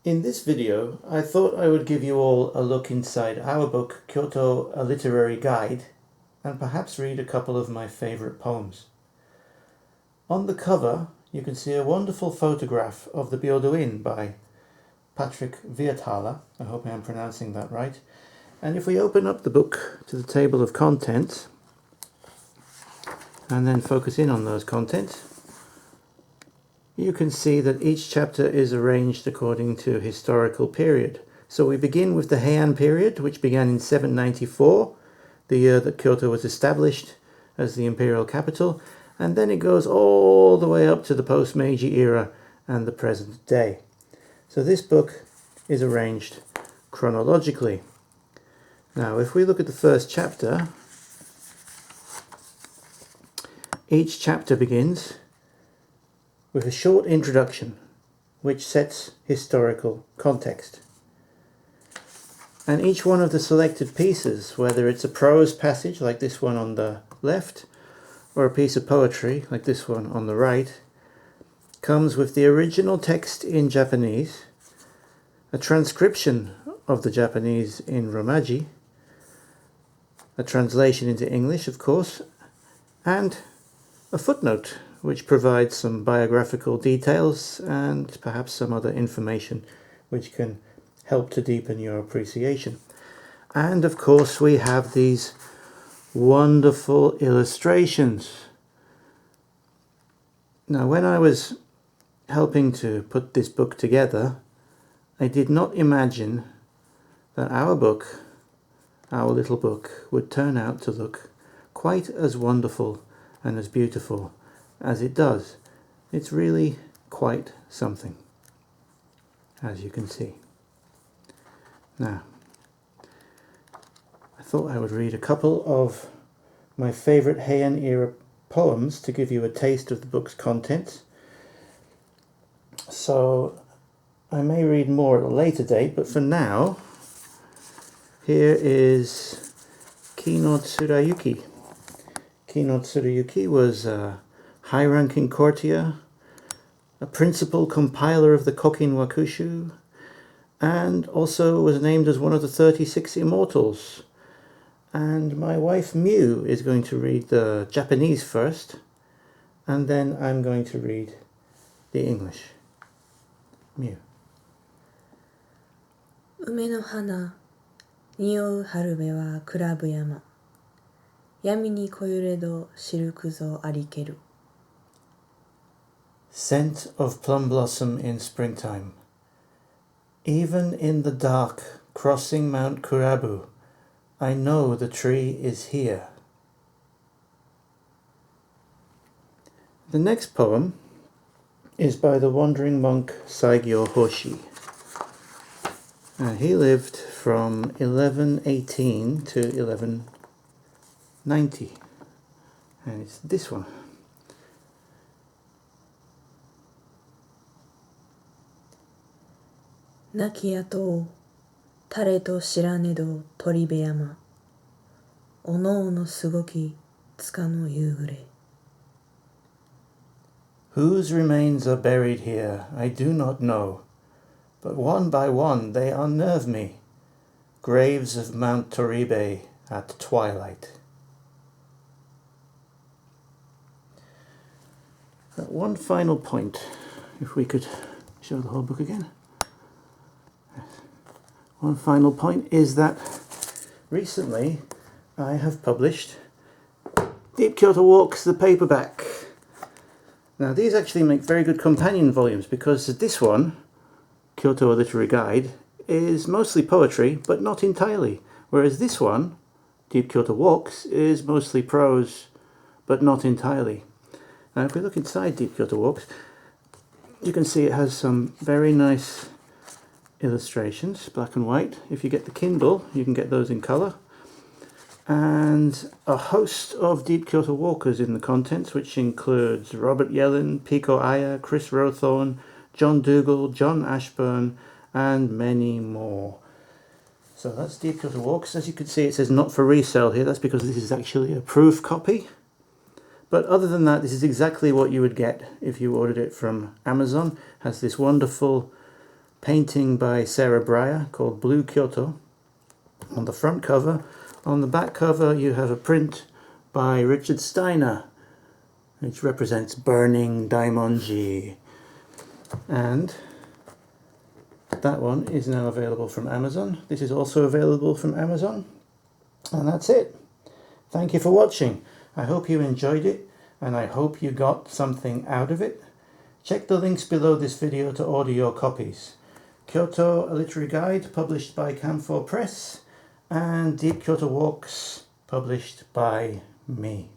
In this video, I thought I would give you all a look inside our book, Kyoto, A Literary Guide, and perhaps read a couple of my favourite poems. On the cover, you can see a wonderful photograph of the Byodo Inn by Patrick Viatala. I hope I am pronouncing that right. And if we open up the book to the table of contents, and then focus in on those contents, you can see that each chapter is arranged according to historical period. So we begin with the Heian period, which began in 794, the year that Kyoto was established as the imperial capital, and then it goes all the way up to the post-Meiji era and the present day. So this book is arranged chronologically. Now, if we look at the first chapter, each chapter begins with a short introduction which sets historical context. And each one of the selected pieces, whether it's a prose passage like this one on the left, or a piece of poetry like this one on the right, comes with the original text in Japanese, a transcription of the Japanese in Romaji, a translation into English, of course, and a footnote which provides some biographical details and perhaps some other information which can help to deepen your appreciation. And of course we have these wonderful illustrations. Now, when I was helping to put this book together, I did not imagine that our book, our little book, would turn out to look quite as wonderful and as beautiful as it does. It's really quite something, as you can see. Now, I thought I would read a couple of my favourite Heian era poems to give you a taste of the book's contents. So I may read more at a later date, but for now, here is Ki no Tsurayuki. Ki no Tsurayuki was a high-ranking courtier, a principal compiler of the Kokin Wakushu, and also was named as one of the 36 immortals. And my wife Mew is going to read the Japanese first, and then I'm going to read the English. Mew. 梅の花、匂う春べはクラブ山。闇にこゆれどシルクぞありける。Scent of plum blossom in springtime. Even in the dark, crossing Mount Kurabu, I know the tree is here. The next poem is by the wandering monk Saigyo Hoshi. He lived from 1118 to 1190. And it's this one. 亡き後を誰と知らねど鳥部山。おのおのすごき塚の夕暮れ。 Whose remains are buried here, I do not know, but one by one they unnerve me. Graves of Mount Toribe at twilight. One final point, if we could show the whole book again. One final point is that recently I have published Deep Kyoto Walks, the paperback. Now these actually make very good companion volumes because this one, Kyoto, A Literary Guide, is mostly poetry but not entirely, whereas this one, Deep Kyoto Walks, is mostly prose but not entirely. Now if we look inside Deep Kyoto Walks, you can see it has some very nice illustrations, black and white. If you get the Kindle, you can get those in colour. And a host of Deep Kyoto Walkers in the contents, which includes Robert Yellin, Pico Aya, Chris Rowthorne, John Dougill, John Ashburn, and many more. So that's Deep Kyoto Walks. As you can see, it says not for resale here. That's because this is actually a proof copy. But other than that, this is exactly what you would get if you ordered it from Amazon. It has this wonderful painting by Sarah Breyer called Blue Kyoto on the front cover. On the back cover you have a print by Richard Steiner, which represents burning Daimonji. And that one is now available from Amazon. This is also available from Amazon. And that's it. Thank you for watching. I hope you enjoyed it, and I hope you got something out of it. Check the links below this video to order your copies. Kyoto, a Literary Guide, published by Camphor Press, and Deep Kyoto Walks, published by me.